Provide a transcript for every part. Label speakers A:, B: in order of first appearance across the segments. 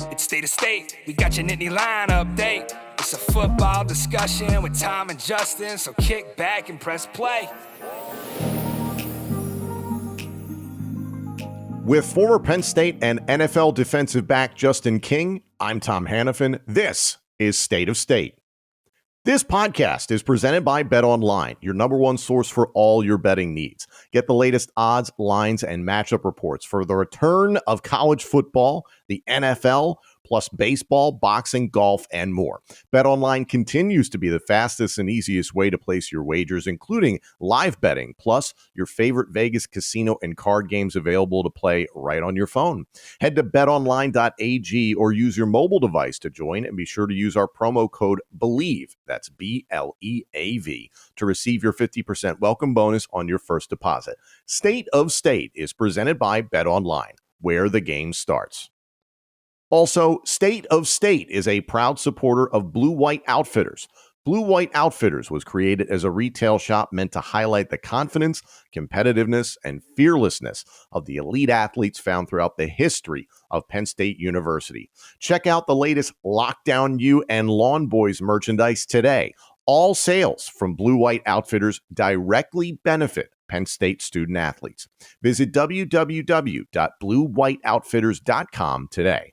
A: It's State of State. We got your Nittany Line update. It's a football discussion with Tom and Justin, so kick back and press play.
B: With former Penn State and NFL defensive back Justin King, I'm Tom Hannafin. This is State of State. This podcast is presented by BetOnline, your number one source for all your betting needs. Get the latest odds, lines, and matchup reports for the return of college football, the NFL, plus baseball, boxing, golf, and more. BetOnline continues to be the fastest and easiest way to place your wagers, including live betting, plus your favorite Vegas casino and card games available to play right on your phone. Head to betonline.ag or use your mobile device to join, and be sure to use our promo code BELIEVE, that's BLEAV, to receive your 50% welcome bonus on your first deposit. State of State is presented by BetOnline, where the game starts. Also, State of State is a proud supporter of Blue White Outfitters. Blue White Outfitters was created as a retail shop meant to highlight the confidence, competitiveness, and fearlessness of the elite athletes found throughout the history of Penn State University. Check out the latest Lockdown U and Lawn Boys merchandise today. All sales from Blue White Outfitters directly benefit Penn State student athletes. Visit www.bluewhiteoutfitters.com today.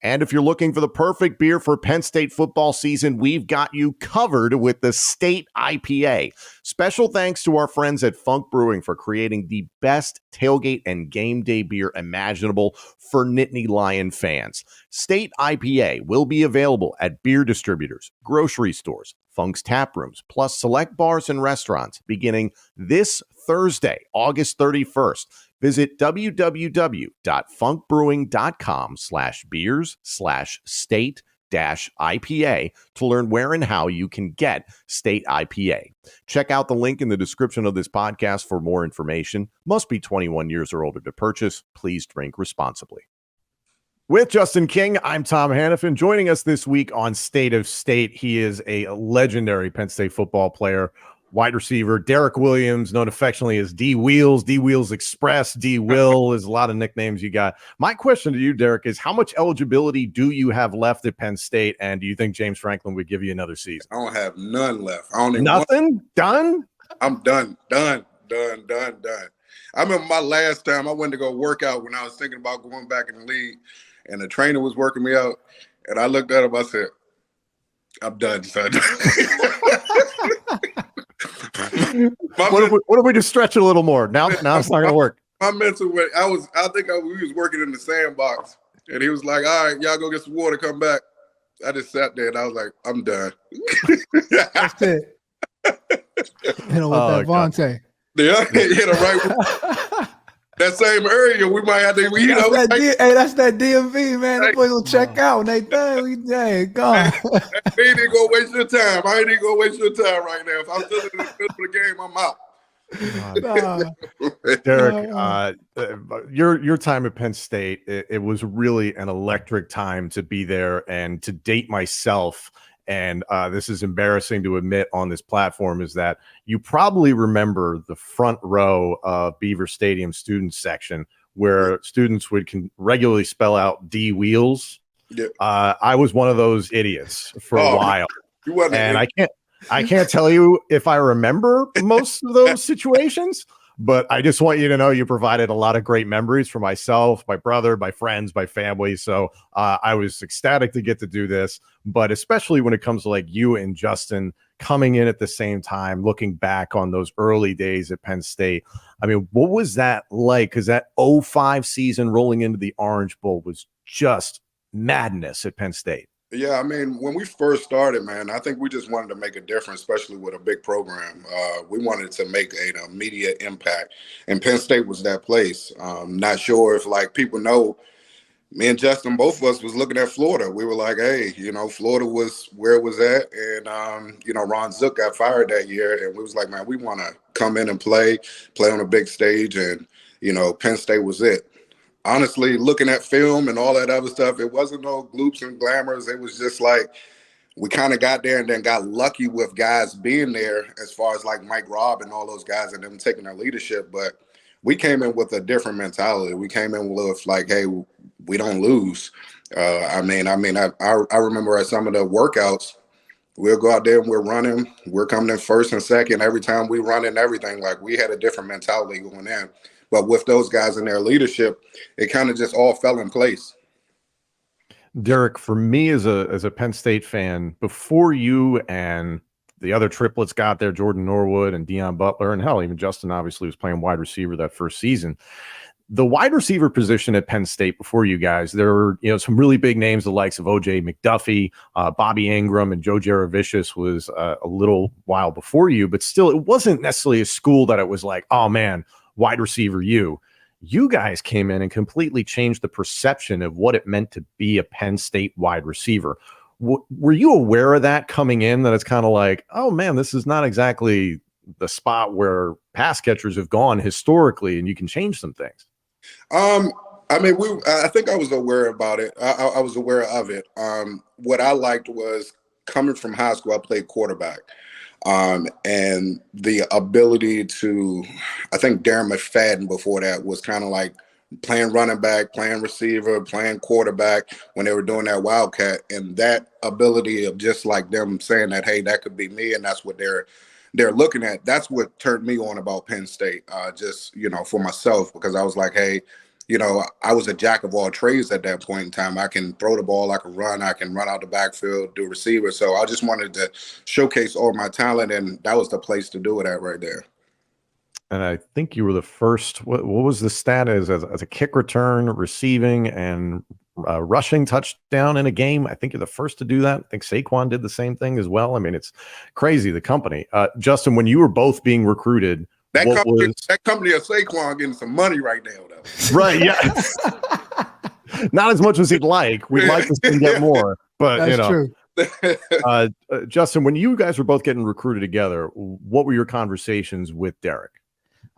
B: And if you're looking for the perfect beer for Penn State football season, we've got you covered with the State IPA. Special thanks to our friends at Funk Brewing for creating the best tailgate and game day beer imaginable for Nittany Lion fans. State IPA will be available at beer distributors, grocery stores, Funk's tap rooms, plus select bars and restaurants beginning this Thursday, August 31st. Visit www.funkbrewing.com/beers/state-IPA to learn where and how you can get State IPA. Check out the link in the description of this podcast for more information. Must be 21 years or older to purchase. Please drink responsibly. With Justin King, I'm Tom Hannafin. Joining us this week on State of State, he is a legendary Penn State football player, wide receiver, Derrick Williams, known affectionately as D-Wheels, D-Wheels Express, D-Will is a lot of nicknames you got. My question to you, Derrick, is how much eligibility do you have left at Penn State, and do you think James Franklin would give you another season?
C: I don't have none left. I don't even
B: Nothing? Done?
C: I'm done. I remember my last time I went to go work out when I was thinking about going back in the league, and the trainer was working me out, and I looked at him, I said, I'm done, son.
B: What if we just stretch it a little more? Now it's not going to work.
C: My mental, we was working in the sandbox, and he was like, all right, y'all go get some water, come back. I just sat there, and I was like, I'm done.
D: That's it. Hit him with that Vontae.
C: Yeah, hit him right. That same area, we might have to,
D: that's that DMV, man. That boy gonna check out when they done. We gone.
C: He ain't gonna waste your time. I ain't gonna waste your time right now. If I'm still in the middle of the game, I'm out.
B: Derrick, your time at Penn State, it was really an electric time to be there. And to date myself, and this is embarrassing to admit on this platform, is that you probably remember the front row of Beaver Stadium student section where students would regularly spell out D-Wheels.
C: Yeah.
B: I was one of those idiots for a while. And I can't tell you if I remember most of those situations, but I just want you to know you provided a lot of great memories for myself, my brother, my friends, my family. So I was ecstatic to get to do this, but especially when it comes to like you and Justin coming in at the same time, looking back on those early days at Penn State. I mean, what was that like? Because that 2005 season rolling into the Orange Bowl was just madness at Penn State.
C: Yeah, I mean, when we first started, man, I think we just wanted to make a difference, especially with a big program. We wanted to make an immediate impact, and Penn State was that place. Not sure if, like, people know, me and Justin, both of us was looking at Florida. We were like, hey, Florida was where it was at, and, Ron Zook got fired that year, and we was like, man, we want to come in and play on a big stage, and, Penn State was it. Honestly, looking at film and all that other stuff, it wasn't no gloops and glamours. It was just like we kind of got there and then got lucky with guys being there as far as like Mike Robb and all those guys and them taking their leadership. But we came in with a different mentality. We came in with like, hey, we don't lose. I remember at some of the workouts, we'll go out there and we're running. We're coming in first and second every time we run and everything. Like, we had a different mentality going in. But with those guys in their leadership, it kind of just all fell in place.
B: Derrick, for me as a Penn State fan, before you and the other triplets got there, Jordan Norwood and Deon Butler, and hell, even Justin obviously was playing wide receiver that first season. The wide receiver position at Penn State before you guys, there were some really big names, the likes of O.J. McDuffie, Bobby Ingram, and Joe Jaravicius was a little while before you, but still, it wasn't necessarily a school that it was like, oh man, wide receiver you. You guys came in and completely changed the perception of what it meant to be a Penn State wide receiver. Were you aware of that coming in, that it's kind of like, oh man, this is not exactly the spot where pass catchers have gone historically and you can change some things?
C: I think I was aware about it. I was aware of it. What I liked was, coming from high school, I played quarterback. And the ability to, I think Darren McFadden before that was kind of like playing running back, playing receiver, playing quarterback when they were doing that Wildcat. And that ability of just like them saying that, hey, that could be me, and that's what they're looking at. That's what turned me on about Penn State, just, for myself, because I was like, hey, I was a jack of all trades at that point in time. I can throw the ball, I can run out the backfield, do receiver. So I just wanted to showcase all my talent, and that was the place to do it at right there.
B: And I think you were the first, what was the stat as a kick return, receiving, and rushing touchdown in a game? I think you're the first to do that. I think Saquon did the same thing as well. I mean, it's crazy, the company. Justin, when you were both being recruited,
C: that company of Saquon getting some money right now, though.
B: Right, yeah. Not as much as he'd like. We'd like to see him get more. But,
D: that's true.
B: Justin, when you guys were both getting recruited together, what were your conversations with Derrick?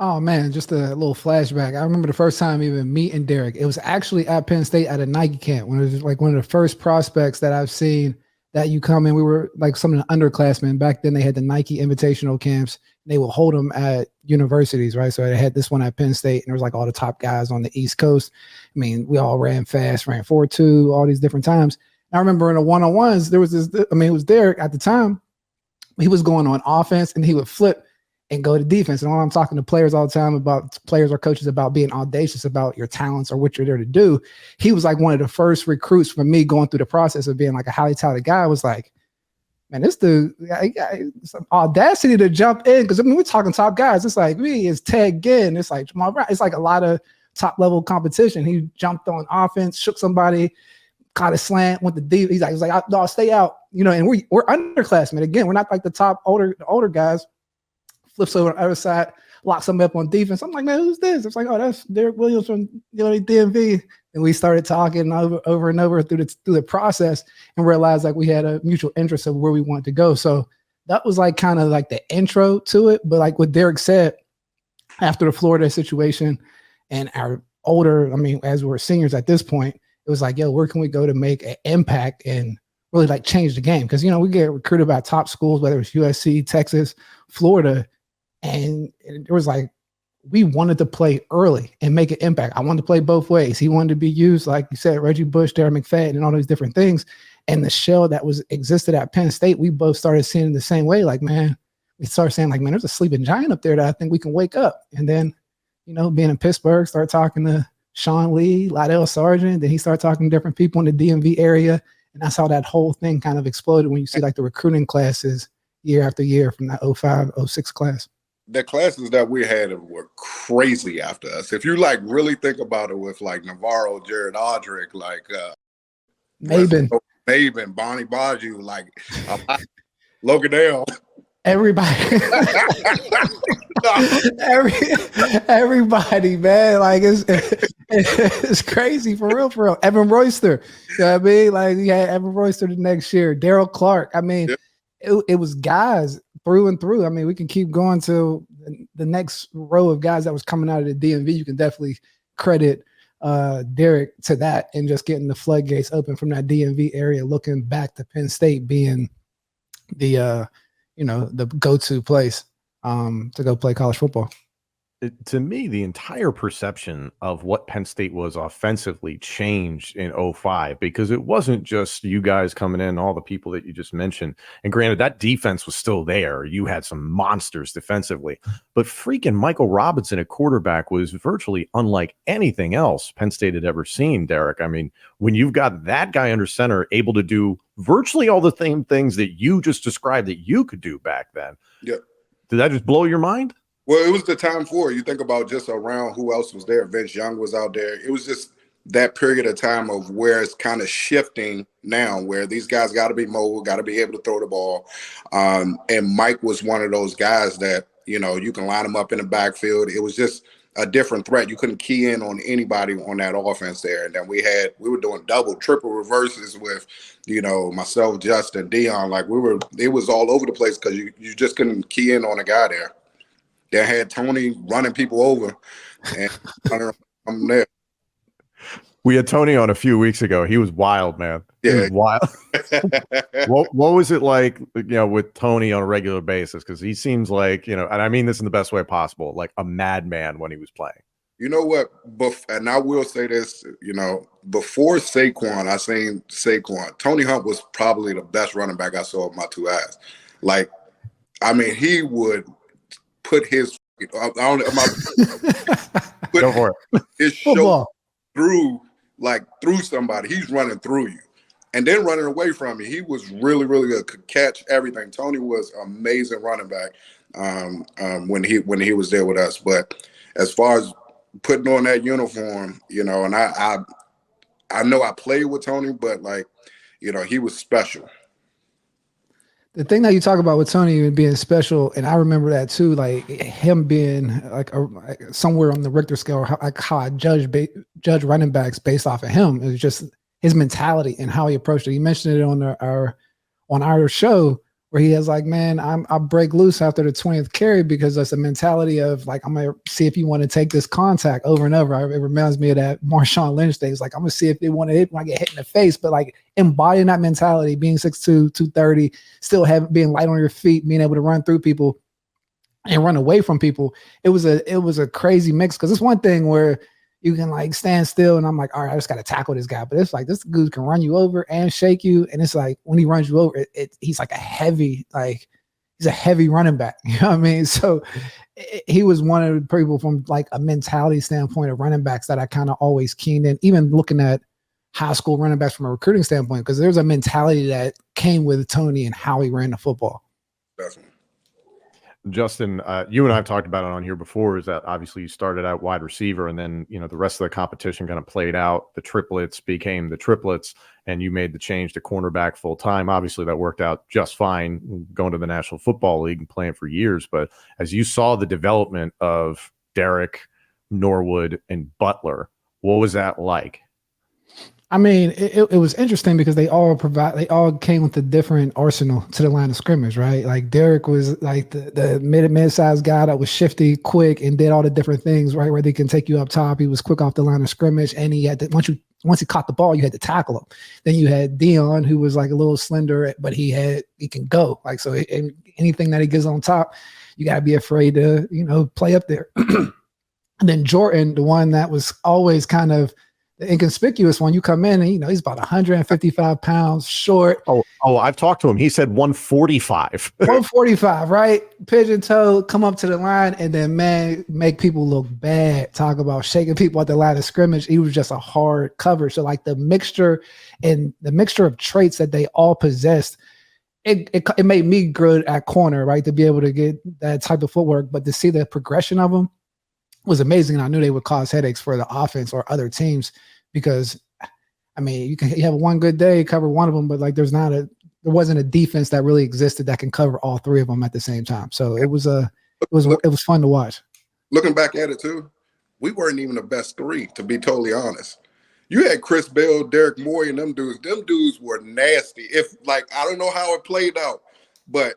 D: Oh man, just a little flashback. I remember the first time even meeting Derrick. It was actually at Penn State at a Nike camp, when it was like one of the first prospects that I've seen that you come in. We were like some of the underclassmen. Back then they had the Nike Invitational camps. They would hold them at universities, right? So they had this one at Penn State, and there was like all the top guys on the East Coast. I mean, we all ran fast, ran 4.2, all these different times. And I remember in the one-on-ones, there was this, it was Derrick at the time. He was going on offense and he would flip and go to defense. And I'm talking to players all the time about, players or coaches, about being audacious about your talents or what you're there to do. He was like one of the first recruits for me going through the process of being like a highly talented guy. I was like, man, this dude, some audacity to jump in. Because I mean, we're talking top guys. It's like me, it's Ted Ginn. It's like Jamal Brown. It's like a lot of top level competition. He jumped on offense, shook somebody, caught a slant, went to deep. He's like, no, stay out. And we're underclassmen. Again, we're not like the top older guys. Flips over on the other side, locks them up on defense. I'm like, man, who's this? It's like, oh, that's Derrick Williams from DMV. And we started talking over and over through the process, and realized like we had a mutual interest of where we wanted to go. So that was like kind of like the intro to it. But like what Derrick said, after the Florida situation and our older, as we're seniors at this point, it was like, yo, where can we go to make an impact and really like change the game? Because, we get recruited by top schools, whether it's USC, Texas, Florida. And it was like, we wanted to play early and make an impact. I wanted to play both ways. He wanted to be used, like you said, Reggie Bush, Darren McFadden, and all those different things. And the shell that existed at Penn State, we both started seeing it the same way. Like, man, we started saying like, man, there's a sleeping giant up there that I think we can wake up. And then, being in Pittsburgh, start talking to Sean Lee, Lydell Sargent. Then he started talking to different people in the DMV area. And that's how that whole thing kind of exploded when you see like the recruiting classes year after year from that 05, 06 class.
C: The classes that we had were crazy after us. If you like really think about it, with like Navarro, Jared Aldrick, like
D: Maben,
C: Bonnie Baju, like Logadale.
D: Everybody, everybody, man, like it's crazy for real. Evan Royster, like you had Evan Royster the next year. Daryl Clark. It was guys through and through. We can keep going to the next row of guys that was coming out of the DMV. You can definitely credit Derrick to that, and just getting the floodgates open from that DMV area, looking back to Penn State being the the go-to place to go play college football.
B: To me, the entire perception of what Penn State was offensively changed in '05 because it wasn't just you guys coming in, all the people that you just mentioned. And granted, that defense was still there. You had some monsters defensively, but freaking Michael Robinson at quarterback was virtually unlike anything else Penn State had ever seen, Derrick. I mean, when you've got that guy under center able to do virtually all the same things that you just described that you could do back then.
C: Yeah.
B: Did that just blow your mind?
C: Well, it was the time for it. You think about just around who else was there. Vince Young was out there. It was just that period of time of where it's kind of shifting now, where these guys got to be mobile, got to be able to throw the ball. And Mike was one of those guys that, you can line him up in the backfield. It was just a different threat. You couldn't key in on anybody on that offense there. And then we were doing double, triple reverses with, myself, Justin, Deon. It was all over the place because you just couldn't key in on a guy there. They had Tony running people over, and I'm there.
B: We had Tony on a few weeks ago. He was wild, man. He was wild. What was it like, with Tony on a regular basis? Because he seems like, and I mean this in the best way possible, like a madman when he was playing.
C: You know what? And I will say this, before Saquon, I seen Saquon. Tony Hunt was probably the best running back I saw with my two eyes. He would put his his shoulder through somebody. He's running through you and then running away from you. He was really, really good, could catch everything. Tony was amazing running back when he was there with us. But as far as putting on that uniform, and I know I played with Tony, but he was special.
D: The thing that you talk about with Tony being special, and I remember that too, like him being somewhere on the Richter scale, how I judge running backs based off of him. It was just his mentality and how he approached it. He mentioned it on our show where he has man, I'll break loose after the 20th carry because that's a mentality of I'm going to see if you want to take this contact over and over. It reminds me of that Marshawn Lynch thing. It's I'm going to see if they want to hit when I get hit in the face, but embodying that mentality, being 6'2", 230, still being light on your feet, being able to run through people and run away from people. It was a crazy mix because it's one thing where you can stand still and I'm all right, I just got to tackle this guy. But it's this dude can run you over and shake you. And it's when he runs you over, he's a heavy, he's a heavy running back. You know what I mean? So he was one of the people from a mentality standpoint of running backs that I kind of always keened in, even looking at high school running backs from a recruiting standpoint, because there's a mentality that came with Tony and how he ran the football.
C: Definitely.
B: Justin, you and I have talked about it on here before, is that obviously you started out wide receiver and then, the rest of the competition kind of played out. The triplets became the triplets and you made the change to cornerback full time. Obviously that worked out just fine going to the National Football League and playing for years. But as you saw the development of Derrick, Norwood, and Butler, what was that like?
D: I mean, it was interesting because they all came with a different arsenal to the line of scrimmage, right? Derrick was the mid-sized guy that was shifty, quick, and did all the different things, right? Where they can take you up top. He was quick off the line of scrimmage, and he had to, once he caught the ball, you had to tackle him. Then you had Deon, who was a little slender, but he can go. So anything that he gets on top, you got to be afraid to, play up there. And then Jordan, the one that was always kind of the inconspicuous one, you come in and he's about 155 pounds short.
B: Oh, I've talked to him. He said 145.
D: 145, right? Pigeon toe, come up to the line and then make people look bad. Talk about shaking people at the line of scrimmage. He was just a hard cover. So the mixture of traits that they all possessed, it made me good at corner, right? To be able to get that type of footwork, but to see the progression of them was amazing. And I knew they would cause headaches for the offense or other teams because, you have one good day, cover one of them, but there wasn't a defense that really existed that can cover all three of them at the same time. So it was fun to watch.
C: Looking back at it too, we weren't even the best three, to be totally honest. You had Chris Bell, Derrick Moore, and them dudes. Them dudes were nasty. I don't know how it played out, but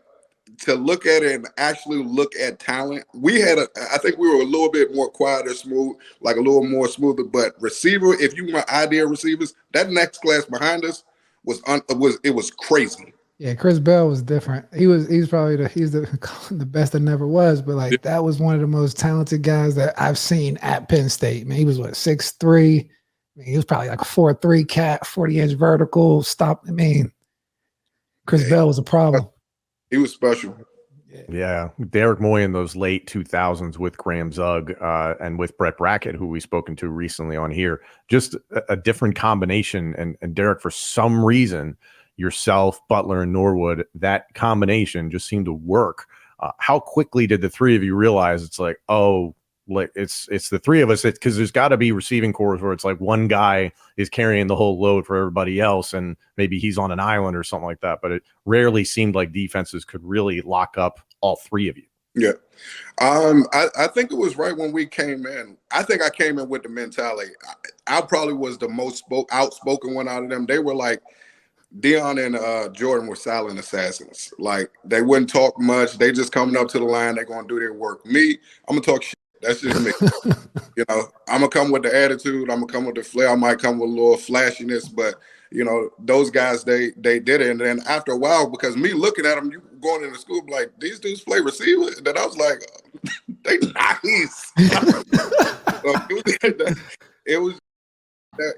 C: to look at it and actually look at talent, I think we were a little bit more quiet or smooth, a little more smoother. But receiver, if you want idea receivers, that next class behind us was crazy.
D: Yeah, Chris Bell was different. He's probably the best that never was, but like that was one of the most talented guys that I've seen at Penn State. Man, he was 6'3". He was probably like a 4'3" cat, 40-inch vertical. Chris Bell was a problem.
C: He was special.
B: Yeah, Derrick Moy in those late 2000s with Graham Zug and with Brett Brackett, who we've spoken to recently on here. Just a different combination. And Derrick, for some reason, yourself, Butler, and Norwood, that combination just seemed to work. How quickly did the three of you realize it's like, oh, like it's the three of us? Because there's got to be receiving corps where it's like one guy is carrying the whole load for everybody else, and maybe he's on an island or something like that. But it rarely seemed like defenses could really lock up all three of you.
C: Yeah. I think it was right when we came in. I think I came in with the mentality. I probably was the most outspoken one out of them. They were like, Deon and Jordan were silent assassins. Like, they wouldn't talk much. They just coming up to the line. They're going to do their work. Me, I'm going to talk shit. That's just me. You know, I'm going to come with the attitude. I'm going to come with the flair. I might come with a little flashiness, but, you know, those guys, they did it. And then after a while, because me looking at them, you going into school, like, these dudes play receiver? And then I was like, they nice. So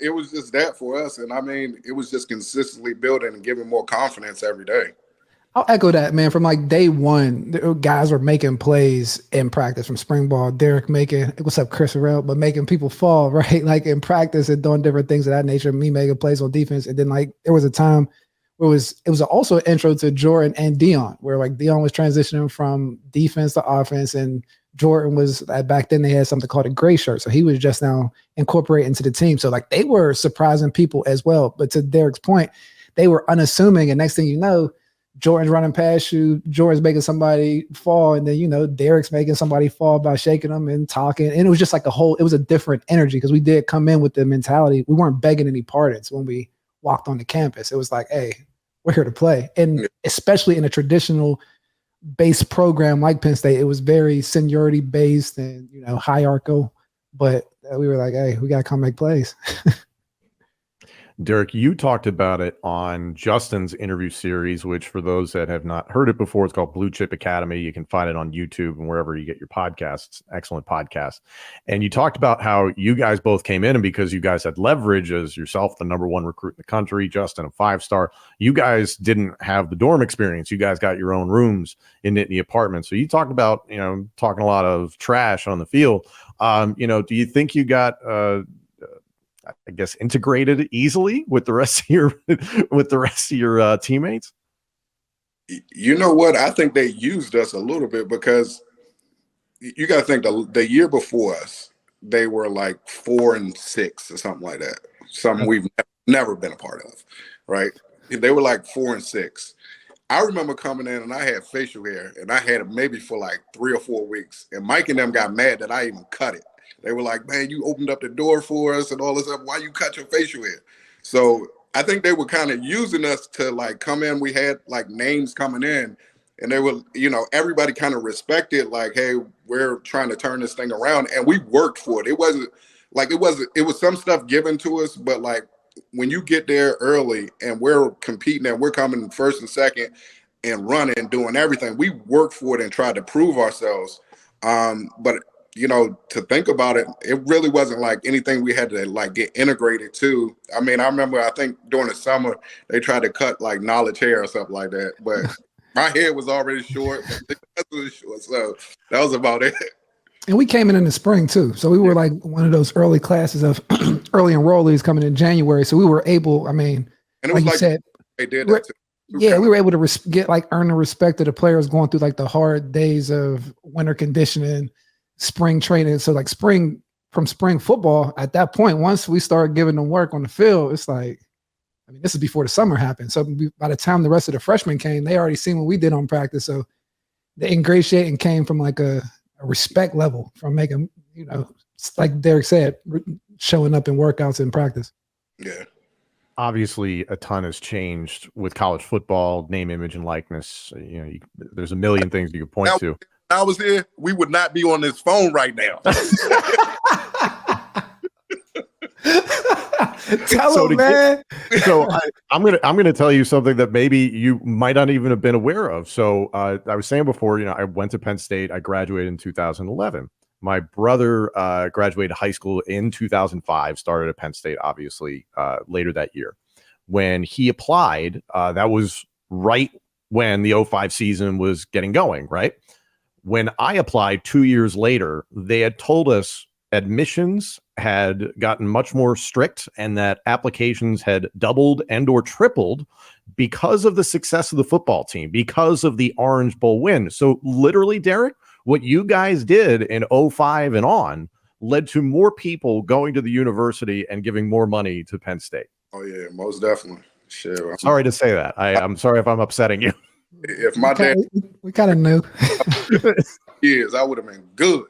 C: it was just that for us. And I mean, it was just consistently building and giving more confidence every day.
D: I'll echo that, man. From like day one, the guys were making plays in practice from spring ball. Derrick what's up, Chris Arrell, but making people fall, right? Like in practice and doing different things of that nature. Me making plays on defense. And then like there was a time where it was also an intro to Jordan and Deon, where like Deon was transitioning from defense to offense, and Jordan was back then they had something called a gray shirt. So he was just now incorporated into the team. So like they were surprising people as well. But to Derrick's point, they were unassuming. And next thing you know, Jordan's running past you, Jordan's making somebody fall, and then, you know, Derrick's making somebody fall by shaking them and talking. And it was just like it was a different energy because we did come in with the mentality. We weren't begging any pardons when we walked on the campus. It was like, hey, we're here to play. And especially in a traditional based program like Penn State, it was very seniority based and, you know, hierarchical. But we were like, hey, we got to come make plays.
B: Derrick, you talked about it on Justin's interview series, which for those that have not heard it before, it's called Blue Chip Academy. You can find it on YouTube and wherever you get your podcasts. Excellent podcast. And you talked about how you guys both came in, and because you guys had leverage as yourself, the number one recruit in the country, Justin, a 5-star, you guys didn't have the dorm experience. You guys got your own rooms in Nittany apartments. So you talked about, you know, talking a lot of trash on the field. You know, do you think you got, I guess, integrated easily with the rest of your teammates?
C: You know what? I think they used us a little bit because you got to think the year before us, they were like 4-6 or something like that. Something we've never been a part of, right? They were like 4-6. I remember coming in and I had facial hair, and I had it maybe for like 3 or 4 weeks. And Mike and them got mad that I even cut it. They were like, man, you opened up the door for us and all this stuff. Why you cut your facial hair? So I think they were kind of using us to like come in. We had like names coming in, and they were, you know, everybody kind of respected like, hey, we're trying to turn this thing around. And we worked for it. It was some stuff given to us, but like when you get there early and we're competing and we're coming first and second and running, doing everything, we worked for it and tried to prove ourselves. But you know, to think about it, it really wasn't like anything we had to like get integrated to. I mean, I remember, I think during the summer, they tried to cut like knowledge hair or something like that. But my hair was already short. So that was about it.
D: And we came in the spring too. So we were like one of those early classes of early enrollees coming in January. So we were able, I mean,
C: and it was
D: like you said,
C: they did that too.
D: Yeah, we were able to earn the respect of the players going through like the hard days of winter conditioning, spring training. So like spring football at that point, once we started giving them work on the field, it's like, I mean, this is before the summer happened. So by the time the rest of the freshmen came, they already seen what we did on practice. So the ingratiating came from like a respect level from making, you know, like Derrick said, showing up in workouts and practice.
C: Yeah.
B: Obviously, a ton has changed with college football, name, image, and likeness. You know, there's a million things you could point to.
C: I was here, we would not be on this phone right now.
D: Tell him, man.
B: So I'm gonna tell you something that maybe you might not even have been aware of. So I was saying before, I went to Penn State. I graduated in 2011. My brother graduated high school in 2005. Started at Penn State, obviously, later that year. When he applied, that was right when the 05 season was getting going. Right when I applied 2 years later, they had told us admissions had gotten much more strict and that applications had doubled and or tripled because of the success of the football team, because of the Orange Bowl win. So literally, Derrick, what you guys did in 05 and on led to more people going to the university and giving more money to Penn State.
C: Oh yeah, most definitely. Sure.
B: Sorry to say that. I'm sorry if I'm upsetting you.
C: If my dad
D: we kind of knew.
C: years, I would have been good.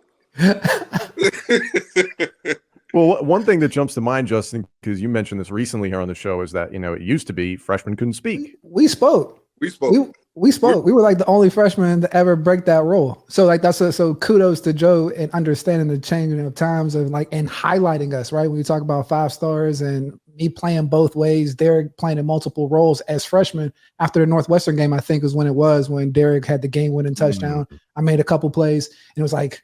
B: Well, one thing that jumps to mind, Justin, because you mentioned this recently here on the show, is that, it used to be freshmen couldn't speak.
D: We spoke.
C: We spoke.
D: We spoke. We were like the only freshmen to ever break that rule. So like so kudos to Joe in understanding the changing of times of and highlighting us, right? When we talk about 5 stars and me playing both ways, Derrick playing in multiple roles as freshmen. After the Northwestern game, I think was when Derrick had the game-winning touchdown. I made a couple plays and it was like,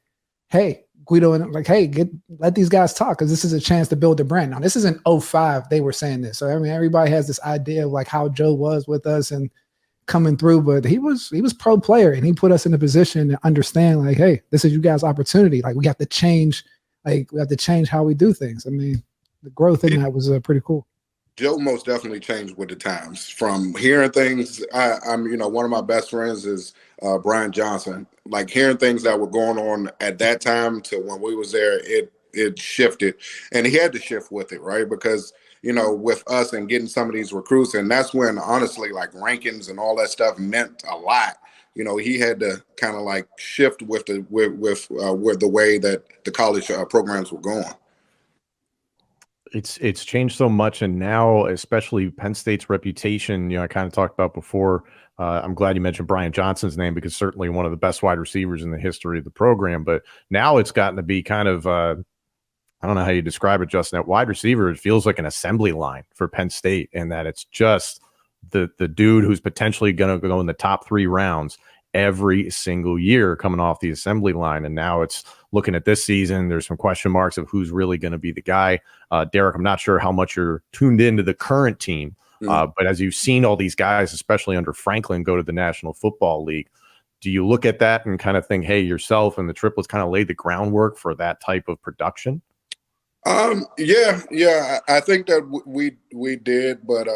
D: hey, Guido, and like, hey, let these guys talk because this is a chance to build a brand. Now, this isn't 05. They were saying this. So, I mean, everybody has this idea of how Joe was with us and coming through, but he was pro player and he put us in a position to understand hey, this is you guys' opportunity. We have to change, we have to change how we do things. I mean, the growth in that was pretty cool.
C: Joe most definitely changed with the times. From hearing things, I'm one of my best friends is Brian Johnson. Hearing things that were going on at that time to when we was there, it shifted, and he had to shift with it, right? Because with us and getting some of these recruits, and that's when honestly rankings and all that stuff meant a lot. He had to kind of shift with the way that the college programs were going.
B: It's changed so much, and now especially Penn State's reputation. I kind of talked about before. I'm glad you mentioned Brian Johnson's name because certainly one of the best wide receivers in the history of the program. But now it's gotten to be kind of I don't know how you describe it, Justin. At wide receiver, it feels like an assembly line for Penn State, and that it's just the dude who's potentially going to go in the top 3 rounds every single year coming off the assembly line. And now it's looking at this season, there's some question marks of who's really going to be the guy. Derrick, I'm not sure how much you're tuned into the current team, but as you've seen all these guys, especially under Franklin, go to the National Football League, do you look at that and kind of think, hey, yourself and the triplets kind of laid the groundwork for that type of production?
C: Yeah. I think that we did, but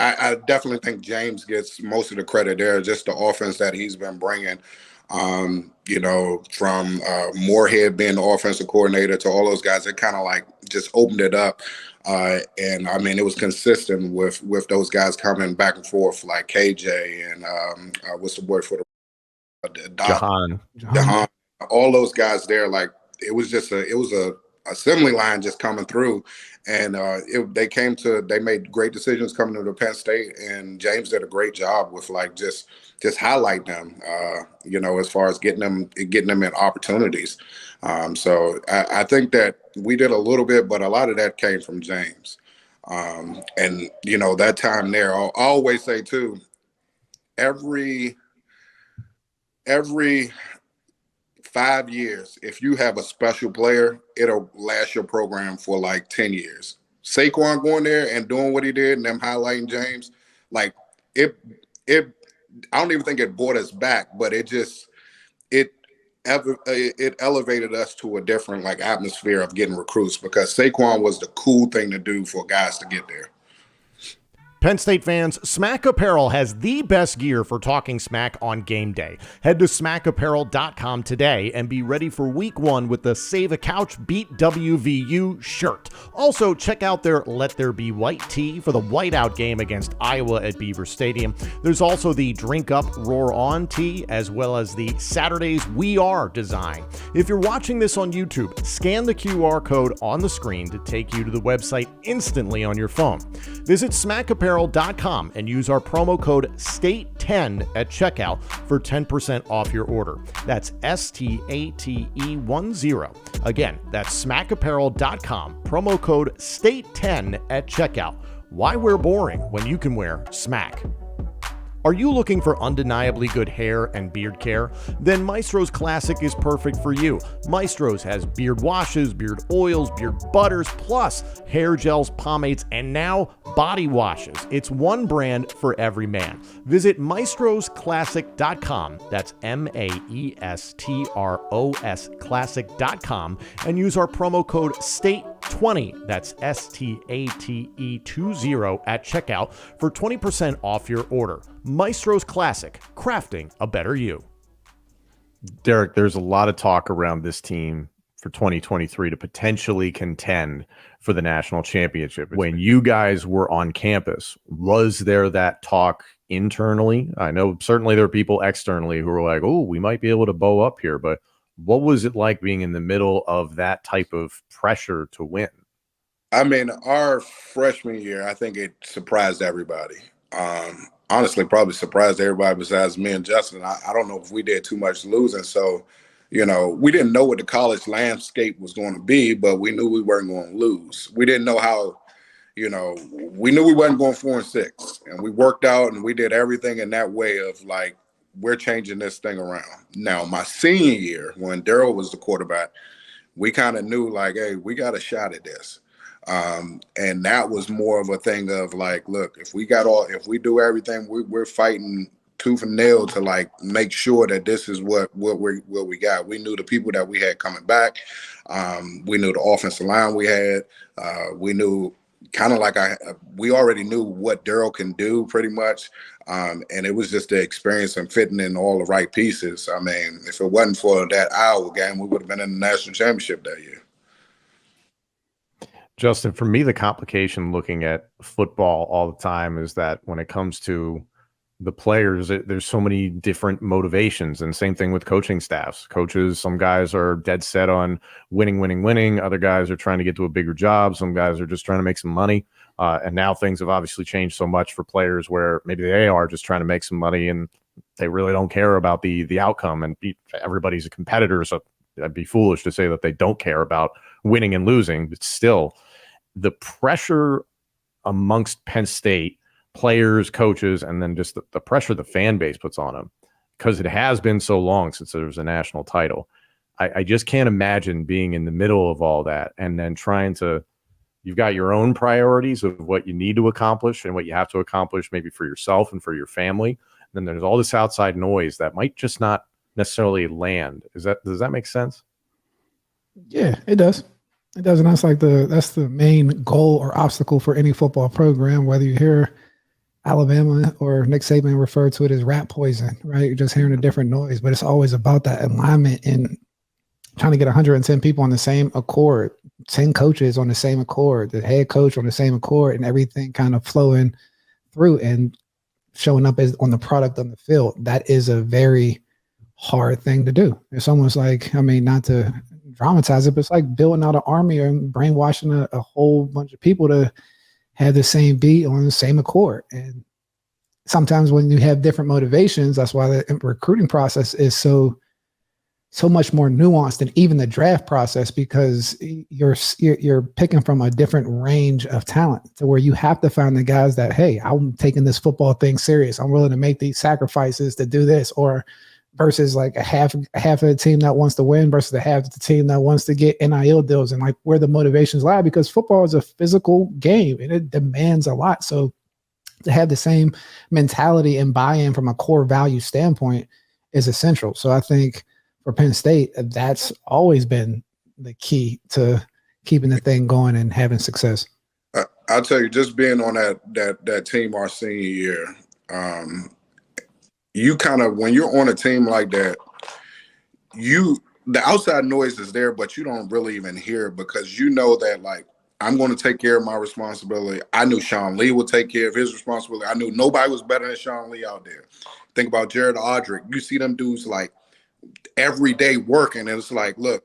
C: I definitely think James gets most of the credit there, just the offense that he's been bringing. From Moorhead being the offensive coordinator to all those guys, it kind of just opened it up. And I mean, it was consistent with those guys coming back and forth, like KJ and what's the word for the
B: Jahan.
C: All those guys there, it was a assembly line just coming through, and they made great decisions coming to Penn State, and James did a great job with just highlight them, as far as getting them in opportunities. So I think that we did a little bit, but a lot of that came from James. And that time there, I always say too, every 5 years, if you have a special player, it'll last your program for 10 years. Saquon going there and doing what he did and them highlighting James, I don't even think it brought us back, but it elevated us to a different atmosphere of getting recruits, because Saquon was the cool thing to do for guys to get there.
B: Penn State fans, Smack Apparel has the best gear for talking smack on game day. Head to smackapparel.com today and be ready for week 1 with the Save a Couch Beat WVU shirt. Also, check out their Let There Be White tee for the whiteout game against Iowa at Beaver Stadium. There's also the Drink Up, Roar On tee, as well as the Saturdays We Are design. If you're watching this on YouTube, scan the QR code on the screen to take you to the website instantly on your phone. Visit Smack Apparel smackapparel.com and use our promo code STATE10 at checkout for 10% off your order. That's STATE10. Again, that's smackapparel.com, promo code STATE10 at checkout. Why wear boring when you can wear Smack? Are you looking for undeniably good hair and beard care? Then Maestro's Classic is perfect for you. Maestro's has beard washes, beard oils, beard butters, plus hair gels, pomades, and now body washes. It's one brand for every man. Visit maestrosclassic.com, that's MAESTROS classic.com, and use our promo code STATE20, that's STATE20 at checkout for 20% off your order. Maestro's Classic, crafting a better you.
E: Derrick, there's a lot of talk around this team for 2023 to potentially contend for the national championship. When you guys were on campus, was there that talk internally? I know certainly there are people externally who were like, oh, we might be able to bow up here, but what was it like being in the middle of that type of pressure to win?
C: I mean, our freshman year, I think it surprised everybody. Honestly, probably surprised everybody besides me and Justin. I don't know if we did too much losing. So, we didn't know what the college landscape was going to be, but we knew we weren't going to lose. We didn't know how, we knew we wasn't going 4-6. And we worked out and we did everything in that way of like, we're changing this thing around. Now, my senior year, when Daryl was the quarterback, we kind of knew like, hey, we got a shot at this. And that was more of a thing of like, look, if we do everything, we're fighting tooth and nail to like make sure that this is what we got. We knew the people that we had coming back. We knew the offensive line we had. We knew kind of like we already knew what Daryl can do pretty much. And it was just the experience and fitting in all the right pieces. I mean, if it wasn't for that Iowa game, we would have been in the national championship that year.
E: Justin, for me, the complication looking at football all the time is that when it comes to the players, there's so many different motivations, and same thing with coaching staffs. Coaches, some guys are dead set on winning. Other guys are trying to get to a bigger job. Some guys are just trying to make some money. And now things have obviously changed so much for players where maybe they are just trying to make some money and they really don't care about the outcome. And everybody's a competitor, so I'd be foolish to say that they don't care about winning and losing, but still, the pressure amongst Penn State players, coaches, and then just the pressure the fan base puts on them, because it has been so long since there was a national title. I just can't imagine being in the middle of all that and then you've got your own priorities of what you need to accomplish and what you have to accomplish maybe for yourself and for your family. And then there's all this outside noise that might just not necessarily land. Does that make sense?
D: Yeah, it does. It does, and that's the main goal or obstacle for any football program, whether you hear Alabama or Nick Saban refer to it as rat poison, right? You're just hearing a different noise, but it's always about that alignment and trying to get 110 people on the same accord, 10 coaches on the same accord, the head coach on the same accord, and everything kind of flowing through and showing up as on the product on the field. That is a very hard thing to do. It's almost like, not to dramatize it, but it's like building out an army and brainwashing a whole bunch of people to have the same beat on the same accord. And sometimes when you have different motivations, that's why the recruiting process is so much more nuanced than even the draft process, because you're picking from a different range of talent to where you have to find the guys that, hey, I'm taking this football thing serious. I'm willing to make these sacrifices to do this, or versus like a half of the team that wants to win versus the half of the team that wants to get NIL deals, and like where the motivations lie, because football is a physical game and it demands a lot. So to have the same mentality and buy-in from a core value standpoint is essential. So I think for Penn State, that's always been the key to keeping the thing going and having success.
C: I'll tell you, just being on that team our senior year, you kind of, when you're on a team like that, the outside noise is there, but you don't really even hear it, because you know that, like, I'm going to take care of my responsibility. I knew Sean Lee would take care of his responsibility. I knew nobody was better than Sean Lee out there. Think about Jared Audrick. You see them dudes like every day working, and it's like, look,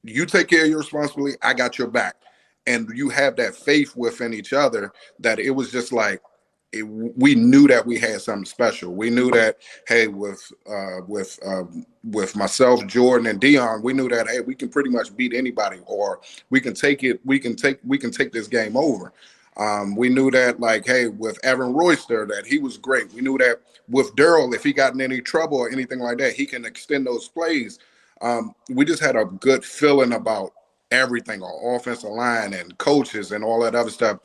C: you take care of your responsibility, I got your back. and you have that faith within each other that it was just like we knew that we had something special. We knew that, hey, with myself, Jordan, and Deon, we knew that, hey, we can pretty much beat anybody, or we can take this game over. We knew that, like, hey, with Evan Royster, that he was great. We knew that with Daryl, if he got in any trouble or anything like that, he can extend those plays. We just had a good feeling about everything, our offensive line and coaches and all that other stuff.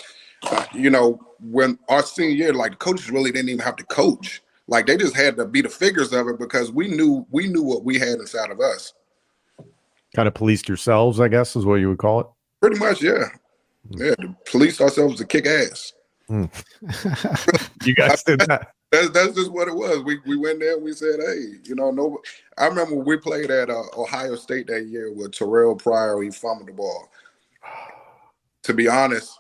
C: When our senior year, like, the coaches really didn't even have to coach. Like, they just had to be the figures of it because we knew what we had inside of us.
E: Kind of policed yourselves, I guess, is what you would call it.
C: Pretty much, yeah. Yeah, to police ourselves to kick ass.
E: You guys did that.
C: That's just what it was. We went there and we said, hey, no. I remember when we played at Ohio State that year with Terrell Pryor. He fumbled the ball. To be honest,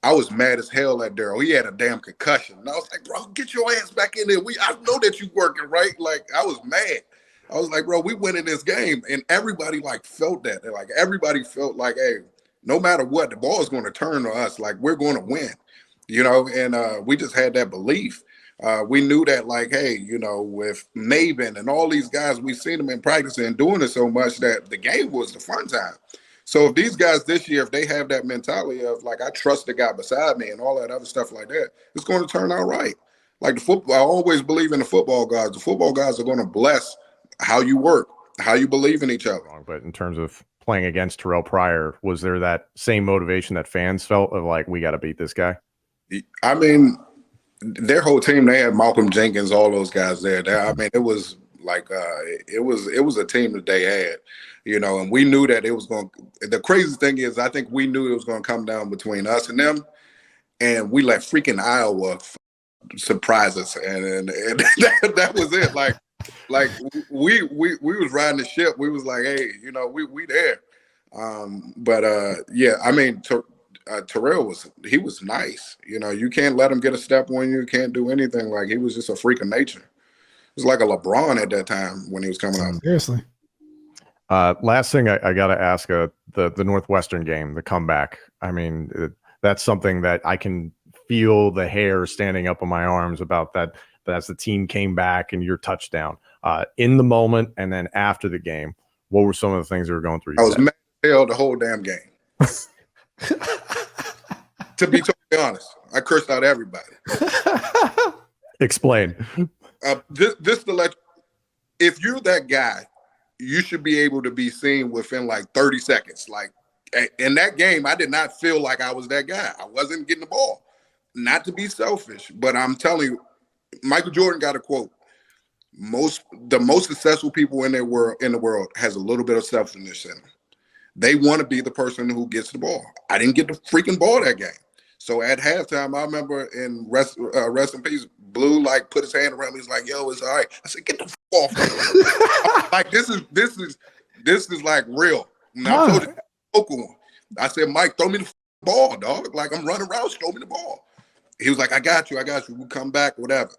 C: I was mad as hell at Daryl. He had a damn concussion. And I was like, bro, get your ass back in there. I know that you working, right? Like, I was mad. I was like, bro, we winning this game. And everybody, like, felt that. Like, everybody felt like, hey, no matter what, the ball is going to turn to us. Like, we're going to win, and we just had that belief. We knew that, like, hey, with Maven and all these guys, we've seen them in practice and doing it so much that the game was the fun time. So if these guys this year, if they have that mentality of, like, I trust the guy beside me and all that other stuff like that, it's going to turn out right. Like, the football, I always believe in the football guys. The football guys are going to bless how you work, how you believe in each other.
E: But in terms of playing against Terrell Pryor, was there that same motivation that fans felt of, like, we got to beat this guy?
C: I mean, their whole team, they had Malcolm Jenkins, all those guys there. It was like it was a team that they had, and we knew that it was going. The crazy thing is, I think we knew it was going to come down between us and them, and we let freaking Iowa surprise us, and that was it. Like we was riding the ship. We was like, hey, we there. Terrell was nice. You can't let him get a step on you. You can't do anything. Like, he was just a freak of nature. It was like a LeBron at that time when he was coming out.
D: Seriously.
E: Last thing I got to ask, the Northwestern game, the comeback. I mean, that's something that I can feel the hair standing up on my arms about that. But as the team came back and your touchdown in the moment, and then after the game, what were some of the things that were going through your
C: I was mad as hell the whole damn game. To be totally honest, I cursed out everybody.
E: Explain.
C: Just to let you, if you're that guy, you should be able to be seen within like 30 seconds. Like, in that game, I did not feel like I was that guy. I wasn't getting the ball. Not to be selfish, but I'm telling you, Michael Jordan got a quote. The most successful people in the world has a little bit of selfishness in them. They want to be the person who gets the ball. I didn't get the freaking ball that game. So at halftime, I remember in rest in peace, Blue, like, put his hand around me. He's like, yo, it's all right. I said, get the off. Like, this is like real. Now, I told you, local one. I said, Mike, throw me the ball, dog. Like, I'm running around, throw me the ball. He was like, I got you. We'll come back, whatever.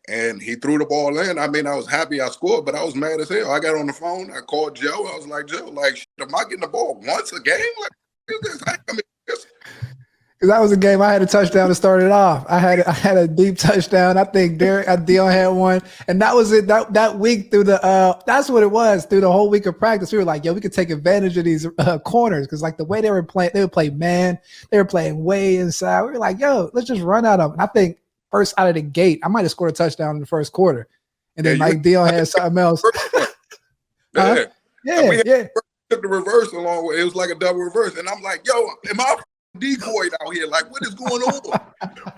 C: And he threw the ball in. I mean, I was happy I scored, but I was mad as hell. I got on the phone. I called Joe. I was like, Joe, like, am I getting the ball once a game? Like, this?
D: Because that was a game I had a touchdown to start it off. I had a deep touchdown. I think Derrick, Deon had one, and that was it. That week through that's what it was through the whole week of practice. We were like, yo, we could take advantage of these corners because, like, the way they were playing, they would play man. They were playing way inside. We were like, yo, let's just run at them. And I think first out of the gate, I might have scored a touchdown in the first quarter, and then Mike Deon had something else. Yeah.
C: Took the reverse along with it. Was like a double reverse, and I'm like, yo, am I decoyed out here? Like, what is going on?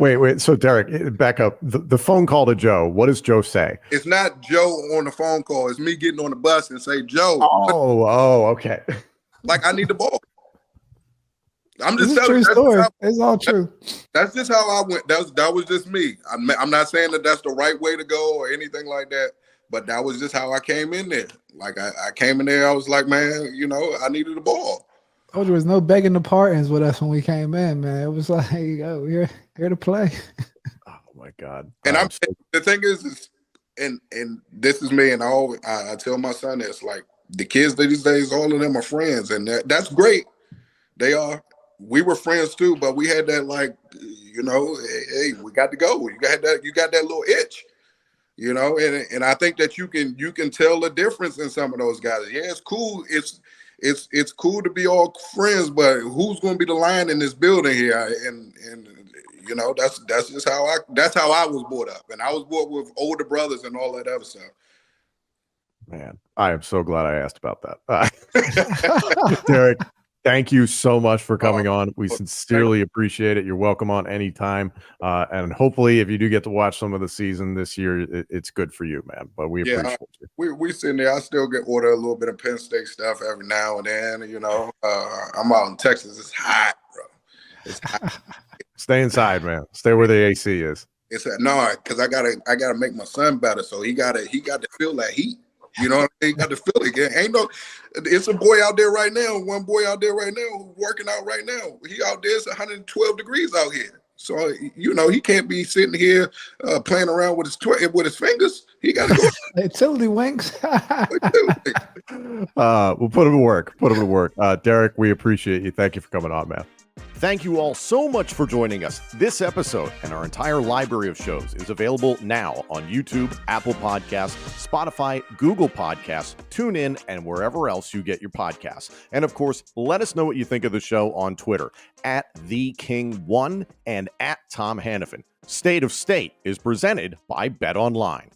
E: Wait. So, Derrick, back up. The phone call to Joe. What does Joe say?
C: It's not Joe on the phone call. It's me getting on the bus and say, Joe.
E: Oh, okay.
C: Like, I need the ball. I'm just
D: telling you. Story. It's all true.
C: That's just how I went. That was just me. I'm not saying that that's the right way to go or anything like that, but that was just how I came in there. Like, I came in there, I was like, man, I needed the ball.
D: Oh, there was no begging the partings with us when we came in, man. It was like, oh, we're here to play.
E: Oh my God.
C: And the thing is and this is me, and I tell my son this, like, the kids these days, all of them are friends, and that's great. They are. we were friends too, but we had that like, hey, we got to go. You got that little itch, and I think that you can tell the difference in some of those guys. Yeah, it's cool. It's cool to be all friends, but who's going to be the lion in this building here? And that's just how I was brought up, and I was brought with older brothers and all that other stuff.
E: Man, I am so glad I asked about that. Derrick, thank you so much for coming on. We sincerely appreciate it. You're welcome on anytime. And hopefully, if you do get to watch some of the season this year, it's good for you, man. But we appreciate you.
C: We sitting there. I still order a little bit of Penn State stuff every now and then. I'm out in Texas. It's hot, bro. It's hot.
E: Stay inside, man. Stay where the AC is.
C: No, because I gotta make my son better. So he got to feel that heat. You know what I mean? Got to feel it. It's a boy out there right now. One boy out there right now who's working out right now. He out there. It's 112 degrees out here. So he can't be sitting here playing around with his fingers. He got to go.
D: Utility winks.
E: We'll put him to work. Derrick, we appreciate you. Thank you for coming on, man.
B: Thank you all so much for joining us. This episode and our entire library of shows is available now on YouTube, Apple Podcasts, Spotify, Google Podcasts, TuneIn, and wherever else you get your podcasts. And of course, let us know what you think of the show on Twitter @TheKing1 and @TomHannafin. State of State is presented by Bet Online.